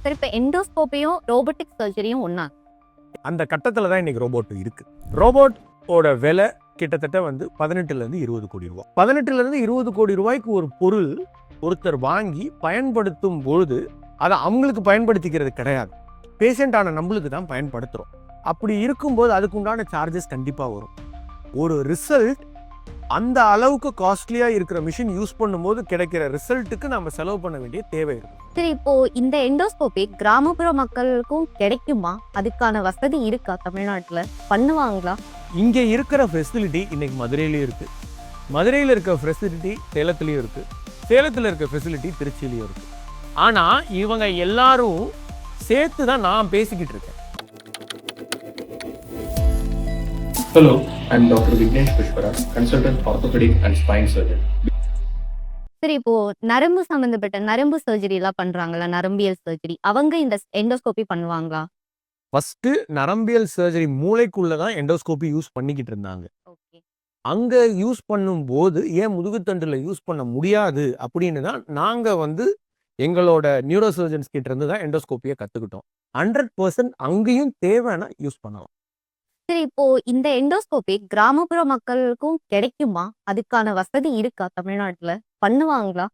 சரி, இப்ப எண்டோஸ்கோப்பியும் ரோபோட்டிக் சர்ஜரியும் ஒண்ணா? அந்த கட்டத்துல தான் இன்னைக்கு ரோபோட் இருக்கு. ரோபோட்டோட விலை கிட்டத்தட்ட 18ல இருந்து 20 கோடி ரூபாய். 18ல இருந்து 20 கோடி ரூபாய்க்கு ஒரு பொருள் ஒருத்தர் வாங்கி பயன்படுத்தும் பொழுது அதை அவங்களுக்கு பயன்படுத்திக்கிறது கிடையாது, பேஷண்டான நம்மளுக்கு தான் பயன்படுத்துறோம். அப்படி இருக்கும்போது அதுக்கு உண்டான சார்ஜஸ் கண்டிப்பா வரும். ஒரு ரிசல்ட் அந்த அளவுக்கு காஸ்ட்லியா இருக்கிற மிஷின் யூஸ் பண்ணும்போது கிடைக்கிற ரிசல்ட்டுக்கு நம்ம செலவு பண்ண வேண்டிய தேவை இருக்கு. சரி, இப்போ இந்த எண்டோஸ்கோபி கிராமப்புற மக்களுக்கும் கிடைக்குமா? அதுக்கான வசதி இருக்கா தமிழ்நாட்டுல? பண்ணுவாங்களா? இங்க இருக்கிற ஃபெசிலிட்டி இன்னைக்கு மதுரையிலயும் இருக்கு, மதுரையில இருக்க ஃபெசிலிட்டி சேலத்திலயும் இருக்கு, சேலத்துல இருக்க ஃபெசிலிட்டி திருச்சியிலயும் இருக்கு. ஆனா இவங்க எல்லாரும் சேர்த்து தான் நான் பேசிக்கிட்டு இருக்கேன். Hello, I'm Dr. Vignesh Pushpara, consultant orthopedic and spine surgeon. சரி, இப்போ நரம்பு சம்பந்தப்பட்ட நரம்பு சர்ஜரி எல்லாம் பண்றாங்களா? நரம்பியல் சர்ஜரி அவங்க இந்த எண்டோஸ்கோபி பண்ணுவாங்களா? ஃபர்ஸ்ட் நரம்பியல் சர்ஜரி மூளைக்குள்ளதான் எண்டோஸ்கோபி யூஸ் பண்ணிக்கிட்டு இருந்தாங்க. ஓகே. அங்க யூஸ் பண்ணும்போது ஏன் முதுகுத்தண்டுல யூஸ் பண்ண முடியாது அப்படின்னு தான் நாங்க எங்களோட நியூரோ சர்ஜன்ஸ் கிட்ட இருந்து தான் எண்டோஸ்கோப்பியை கத்துக்கிட்டோம். 100% அங்கேயும் தேவைன்னா யூஸ் பண்ணலாம். சரி, இப்போ இந்த எண்டோஸ்கோபி கிராமப்புற மக்களுக்கும் கிடைக்குமா? அதுக்கான வசதி இருக்கா தமிழ்நாட்டுல? பண்ணுவாங்களா?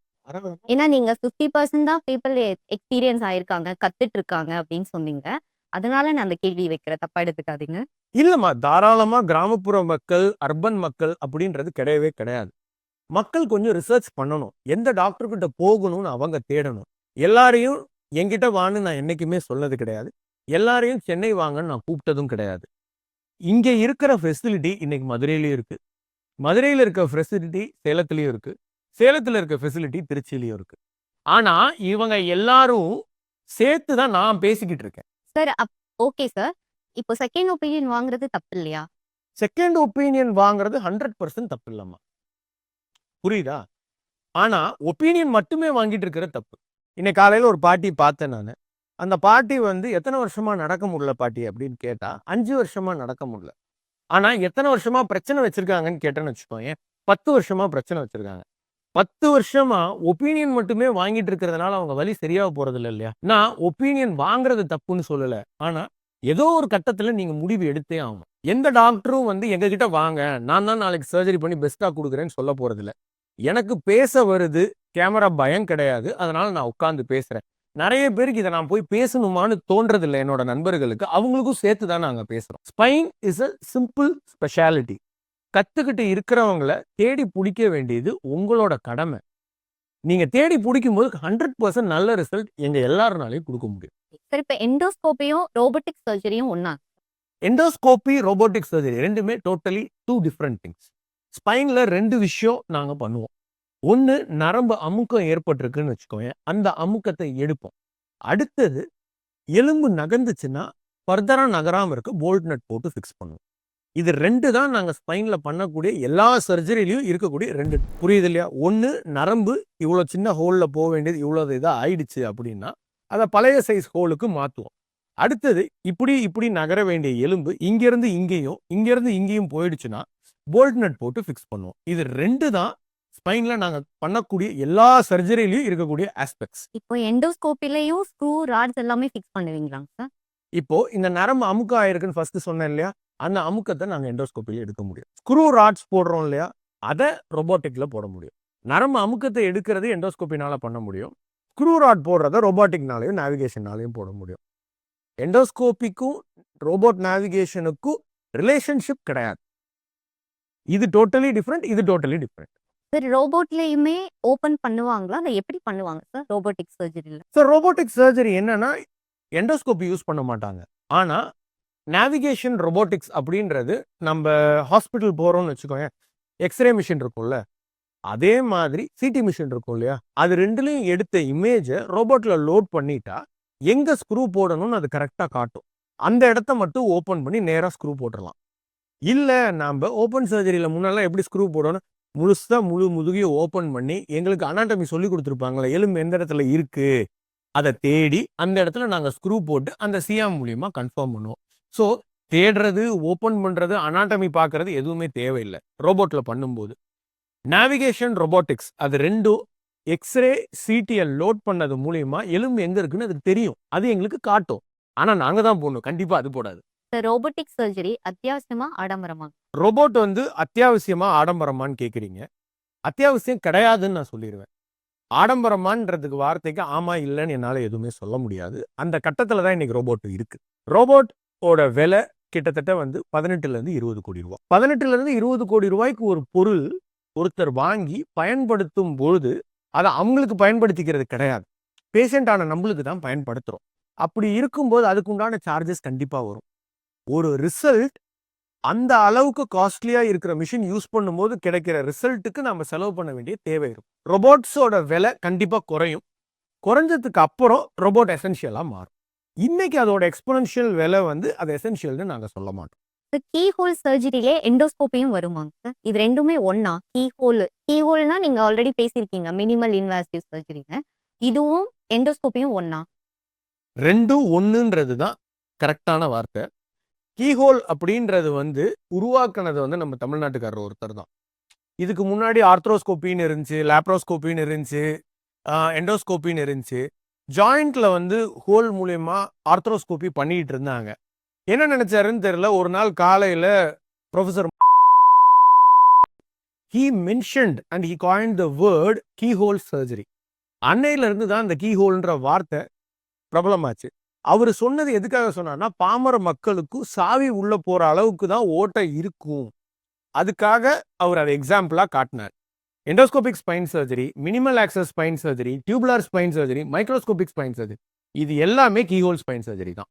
ஏன்னா நீங்க 50% தான் பீப்புள் எக்ஸ்பீரியன்ஸ் ஆயிருக்காங்க, கத்துட்டு இருக்காங்க அப்படின்னு சொன்னீங்க. அதனால நான் அந்த கேள்வி வைக்கிறேன், தப்பா எடுத்துக்காதீங்க. இல்லம்மா, தாராளமா கிராமப்புற மக்கள் அர்பன் மக்கள் அப்படின்றது கிடையவே கிடையாது. மக்கள் கொஞ்சம் ரிசர்ச் பண்ணணும், எந்த டாக்டர் கிட்ட போகணும்னு அவங்க தேடணும். எல்லாரையும் என்கிட்ட வான்னு நான் என்னைக்குமே சொன்னது கிடையாது, எல்லாரையும் சென்னை வாங்கன்னு நான் கூப்பிட்டதும் கிடையாது. இங்க இருக்கிற ஃபெசிலிட்டி இன்னைக்கு மதுரையிலயும் இருக்கு, மதுரையில இருக்க ஃபெசிலிட்டி சேலத்திலயும் இருக்கு, சேலத்துல இருக்க ஃபெசிலிட்டி திருச்சியிலயும் இருக்கு. ஆனா இவங்க எல்லாரும் சேர்த்து தான் நான் பேசிக்கிட்டு இருக்கேன். Sir, okay sir. இப்போ செகண்ட் ஒப்பீனியன் வாங்குறது தப்பு இல்லையா? செகண்ட் ஒப்பீனியன் வாங்குறது 100% தப்பு இல்லம்மா, புரியுதா? ஆனா ஒப்பீனியன் மட்டுமே வாங்கிட்டு இருக்கிற தப்பு. இன்னைக்கு காலையில ஒரு பாட்டி பார்த்தேன் நான். அந்த பாட்டி எத்தனை வருஷமா நடக்க முடியல பாட்டி அப்படின்னு கேட்டா 5 வருஷமா நடக்க முடியல. ஆனா எத்தனை வருஷமா பிரச்சனை வச்சிருக்காங்கன்னு கேட்டேன்னு வச்சுக்கோங்க, 10 வருஷமா பிரச்சனை வச்சிருக்காங்க. 10 வருஷமா ஒப்பீனியன் மட்டுமே வாங்கிட்டு இருக்கிறதுனால அவங்க வலி சரியாக போறது இல்லை இல்லையா? நான் ஒப்பீனியன் வாங்குறது தப்புன்னு சொல்லல, ஆனா ஏதோ ஒரு கட்டத்துல நீங்க முடிவு எடுத்தே ஆகணும். எந்த டாக்டரும் எங்க கிட்ட வாங்க நான் தான் நாளைக்கு சர்ஜரி பண்ணி பெஸ்டா கொடுக்குறேன்னு சொல்ல போறது இல்லை. எனக்கு பேச வருது, கேமரா பயம் கிடையாது, அதனால நான் உட்கார்ந்து பேசுறேன். நிறைய பேருக்கு இதை நான் போய் பேசணுமான்னு தோன்றது இல்லை, என்னோட நண்பர்களுக்கு அவங்களுக்கும் சேர்த்து தான் நாங்க பேசுறோம். Spine is a simple speciality. கத்துக்கிட்டு இருக்கிறவங்கள தேடி பிடிக்க வேண்டியது உங்களோட கடமை. நீங்க தேடி பிடிக்கும் போது 100% நல்ல ரிசல்ட் எங்க எல்லாருனாலையும் கொடுக்க முடியும். சரி, இப்ப எண்டோஸ்கோப்பியும் ரோபோட்டிக் சர்ஜரியும் ஒண்ணா? எண்டோஸ்கோபி ரோபோட்டிக் சர்ஜரி ரெண்டுமே டோட்டலி 2 டிஃப்ரெண்ட் திங்ஸ். ஸ்பைன்ல 2 விஷயம் நாங்க பண்ணுவோம். ஒன்று, நரம்பு அமுக்கம் ஏற்பட்டிருக்குன்னு வச்சுக்கோங்க, அந்த அமுக்கத்தை எடுப்போம். அடுத்தது எலும்பு நகர்ந்துச்சுன்னா ஃபர்தரா நகராம இருக்க போல்ட் நட் போட்டு ஃபிக்ஸ் பண்ணுவோம். இது 2 தான் நாங்க ஸ்பைன்ல பண்ணக்கூடிய எல்லா சர்ஜரிலையும் இருக்கக்கூடிய 2. புரியுது இல்லையா? ஒன்று, நரம்பு இவ்வளோ சின்ன ஹோல்ல போக வேண்டியது இவ்வளோ இதாக ஆயிடுச்சு அப்படின்னா அதை பழைய சைஸ் ஹோலுக்கு மாற்றுவோம். அடுத்தது இப்படி நகர வேண்டிய எலும்பு இங்கிருந்து இங்கேயும் இங்கிருந்து இங்கேயும் போயிடுச்சுன்னா போல்ட் நட் போட்டு ஃபிக்ஸ் பண்ணுவோம். இது 2 தான் ஸ்பைன்ல நாங்க பண்ணக்கூடிய எல்லா சர்ஜரியிலையும் இருக்கக்கூடிய ஆஸ்பெக்ட்ஸ். இப்போ எண்டோஸ்கோப்பிலையும் ஸ்க்ரூ ராட்ஸ் எல்லாமே ஃபிக்ஸ் பண்ணுவீங்களாங்க சார்? இப்போ இந்த நரம்பு அமுக்கம் ஆயிருக்குன்னு ஃபர்ஸ்ட் சொன்னேன் இல்லையா, அந்த அமுக்கத்தை நாங்க எண்டோஸ்கோப்பில எடுக்க முடியும். ஸ்க்ரூ ராட்ஸ் போடுறோம் இல்லையா, அதை ரொபோட்டிக்ல போட முடியும். நரம்பு அமுக்கத்தை எடுக்கிறது எண்டோஸ்கோப்பினால பண்ண முடியும், ஸ்க்ரூ ராட் போடுறத ரொபோட்டிக்னாலையும் நேவிகேஷனாலையும் போட முடியும். எண்டோஸ்கோப்பிக்கும் ரோபோட் நேவிகேஷனுக்கும் ரிலேஷன்ஷிப் கிடையாது. இது டோட்டலி டிஃப்ரெண்ட், இது டோட்டலி டிஃப்ரெண்ட். சரி, ரோபோட்லயுமே ஓபன் பண்ணுவாங்களா? அதை எப்படி பண்ணுவாங்க சார் ரோபோட்டிக் சர்ஜரியில? சார், ரோபோட்டிக் சர்ஜரி என்னன்னா எண்டோஸ்கோப்பி யூஸ் பண்ண மாட்டாங்க. ஆனா நேவிகேஷன் ரொபோட்டிக்ஸ் அப்படின்றது நம்ம ஹாஸ்பிட்டல் போறோம்னு வச்சுக்கோங்க, எக்ஸ்ரே மிஷின் இருக்கும்ல, அதே மாதிரி சிடி மிஷின் இருக்கும் இல்லையா, அது ரெண்டுலையும் எடுத்த இமேஜை ரோபோட்ல லோட் பண்ணிட்டா எங்க ஸ்க்ரூ போடணும்னு அது கரெக்டா காட்டும். அந்த இடத்த மட்டும் ஓபன் பண்ணி நேரா ஸ்க்ரூ போட்டுடலாம். இல்ல நம்ம ஓப்பன் சர்ஜரியில முன்னெல்லாம் எப்படி ஸ்க்ரூ போடணும், முழுசா முழு முதுகையை ஓப்பன் பண்ணி எங்களுக்கு அனாட்டமி சொல்லி கொடுத்துருப்பாங்களே, எலும்பு எந்த இடத்துல இருக்கு அதை தேடி அந்த இடத்துல நாங்க ஸ்க்ரூ போட்டு அந்த சிஎம் மூலியமா கன்ஃபார்ம் பண்ணுவோம். ஸோ தேடுறது, ஓப்பன் பண்றது, அனாட்டமி பார்க்கறது எதுவுமே தேவையில்லை ரோபோட்ல பண்ணும்போது. நேவிகேஷன் ரொபோட்டிக்ஸ் அது ரெண்டும் எக்ஸ்ரே சிடியை லோட் பண்ணது மூலியமா எலும்பு எங்க இருக்குன்னு அதுக்கு தெரியும், அது எங்களுக்கு காட்டும். ஆனா நாங்க தான் போடணும், கண்டிப்பா அது போடாது. ரோபோட்டிக் சர்ஜரி அத்தியாவசியமா ஆடம்பரமா? ரோபோட் வந்து அத்தியாவசியமா ஆடம்பரமான்னு கேக்குறீங்க. அத்தியாவசியம் கிடையாதுன்னு நான் சொல்லிடுவேன். ஆடம்பரமான்றதுக்கு வார்த்தைக்கு ஆமா இல்லைன்னு என்னால எதுவுமே சொல்ல முடியாது. அந்த கட்டத்துல தான் இன்னைக்கு ரோபோட் இருக்கு. ரோபோட்டோட விலை கிட்டத்தட்ட வந்து 18 20 கோடி ரூபாய். 18 20 கோடி ரூபாய்க்கு ஒரு பொருள் ஒருத்தர் வாங்கி பயன்படுத்தும் பொழுது அதை அவங்களுக்கு பயன்படுத்திக்கிறது கிடையாது, பேஷண்டான நம்மளுக்கு தான் பயன்படுத்துறோம். அப்படி இருக்கும்போது அதுக்கு உண்டான சார்ஜஸ் கண்டிப்பா வரும். ஒரு ரிசல்ட் அந்த அளவுக்கு காஸ்ட்லியா இருக்கிற மிஷின் யூஸ் பண்ணும்போது கிடைக்கிற ரிசல்ட்டுக்கு நம்ம செலவு பண்ண வேண்டிய தேவை இருக்கும். ரோபோட்ஸோட விலை கண்டிப்பா குறையும். குறைஞ்சதுக்கு அப்புறம் ரோபோட் எசென்ஷியலா மாறும். இன்னைக்கு அதோட எக்ஸ்போனன்ஷியல் விலை வந்து அது எசென்ஷியல்னு நாங்க சொல்ல மாட்டோம். கீ ஹோல் சர்ஜரியிலே எண்டோஸ்கோப்பியும் வருமாங்க சார்? இது ரெண்டுமே ஒண்ணா? கீ ஹோல்னா நீங்க ஆல்ரெடி பேசியிருக்கீங்க மினிமல் இன்வாசிவ் சர்ஜரின்னு. இதுவும் எண்டோஸ்கோப்பியும் ஒண்ணா? ரெண்டும் ஒண்ணுன்றது தான் கரெக்டான வார்த்தை. கீஹோல் அப்படின்றது வந்து உருவாக்குனது வந்து நம்ம தமிழ்நாட்டுக்காரர் ஒருத்தர் தான். இதுக்கு முன்னாடி ஆர்த்ரோஸ்கோப்பின்னு இருந்துச்சு, லேப்ரோஸ்கோப்பின்னு இருந்துச்சு, எண்டோஸ்கோப்பின்னு இருந்துச்சு. ஜாயிண்ட்ல வந்து ஹோல் மூலியமா ஆர்த்ரோஸ்கோப்பி பண்ணிட்டு இருந்தாங்க. என்ன நினைச்சாருன்னு தெரியல, ஒரு நாள் காலையில professor he mentioned and he coined the word keyhole surgery. அன்னையில இருந்து தான் இந்த கீஹோல்ன்ற வார்த்தை பிரபலமாச்சு. அவர் சொன்னது எதுக்காக சொன்னார்னா, பாமர மக்களுக்கும் சாவி உள்ள போற அளவுக்கு தான் ஓட்டை இருக்கும், அதுக்காக அவர் அதை எக்ஸாம்பிளா காட்டினார். Endoscopic spine surgery, minimal access spine surgery, tubular spine surgery, microscopic spine surgery, இது எல்லாமே கீஹோல் ஸ்பைன் சர்ஜரி தான்.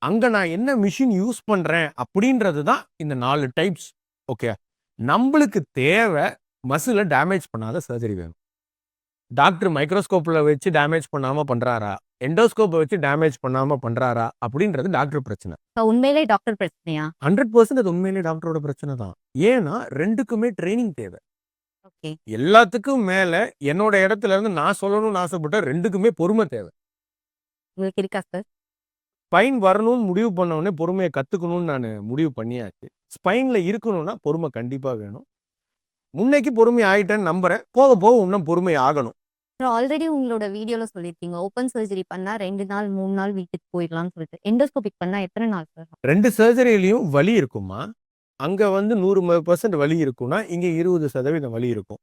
அங்க நான் என்ன மிஷின் யூஸ் பண்றேன் அப்படின்றது தான் இந்த 4 டைப்ஸ். ஓகே, நம்மளுக்கு தேவை மசிலை டேமேஜ் பண்ணாத சர்ஜரி வேணும். டாக்டர் மைக்ரோஸ்கோப்ல வச்சு டேமேஜ் பண்ணாம பண்றாரா, எண்டோஸ்கோப்பை வச்சு டேமேஜ் பண்ணாம பண்றாரா அப்படின்றது டாக்டர் பிரச்சனை. உண்மையிலே டாக்டர் பிரச்சனையா? 100% அது உண்மையிலே டாக்டரோட பிரச்சனை தான். ஏன்னா ரெண்டுக்குமே ட்ரைனிங் தேவை. ஓகே, எல்லாத்துக்கும் மேல என்னோட இடத்துல இருந்து நான் சொல்லணும்னு ஆசைப்பட்ட ரெண்டுக்குமே பொறுமை தேவை. உங்களுக்கு இருக்கா சார்? ஸ்பைன் வரணும்னு முடிவு பண்ண உடனே பொறுமையை கத்துக்கணும்னு நான் முடிவு பண்ணியாச்சு. ஸ்பைன்ல இருக்கணும்னா பொறுமை கண்டிப்பா வேணும். முன்னைக்கு பொறுமை ஆயிட்டேன்னு நம்புறேன், போக போக இன்னும் பொறுமை ஆகணும். ஆல்ரெடி உங்களோட வீடியோல சொல்லியிருக்கீங்க ஓப்பன் சர்ஜரி பண்ணா 2 நாள் 3 நாள் வீட்டுக்கு போயிடலாம்னு சொல்லிட்டு. எண்டோஸ்கோபிக் பண்ணா எத்தனை நாள் சார்? 2 சர்ஜரியிலையும் வலி இருக்குமா? அங்க வந்து 100% வலி இருக்கும்னா இங்க 20% வலி இருக்கும்.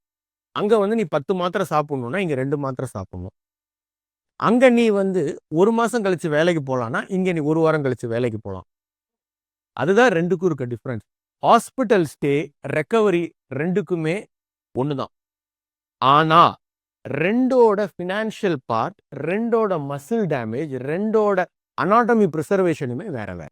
அங்க வந்து நீ 10 மாத்திரை சாப்பிடணும்னா இங்க 2 மாத்திரை சாப்பிடணும். அங்க நீ வந்து 1 மாசம் கழிச்சு வேலைக்கு போலாம்னா இங்க நீ 1 வாரம் கழிச்சு வேலைக்கு போலாம். அதுதான் ரெண்டுக்கும் இருக்க டிஃபரன்ஸ். ஹாஸ்பிட்டல் ஸ்டே, ரெக்கவரி ரெண்டுக்குமே ஒண்ணுதான். ஆனா ரெண்டோட ஃபினான்ஷியல் பார்ட், ரெண்டோட மசில் டேமேஜ், ரெண்டோட அனாட்டமி ப்ரிசர்வேஷனுமே வேற வேற.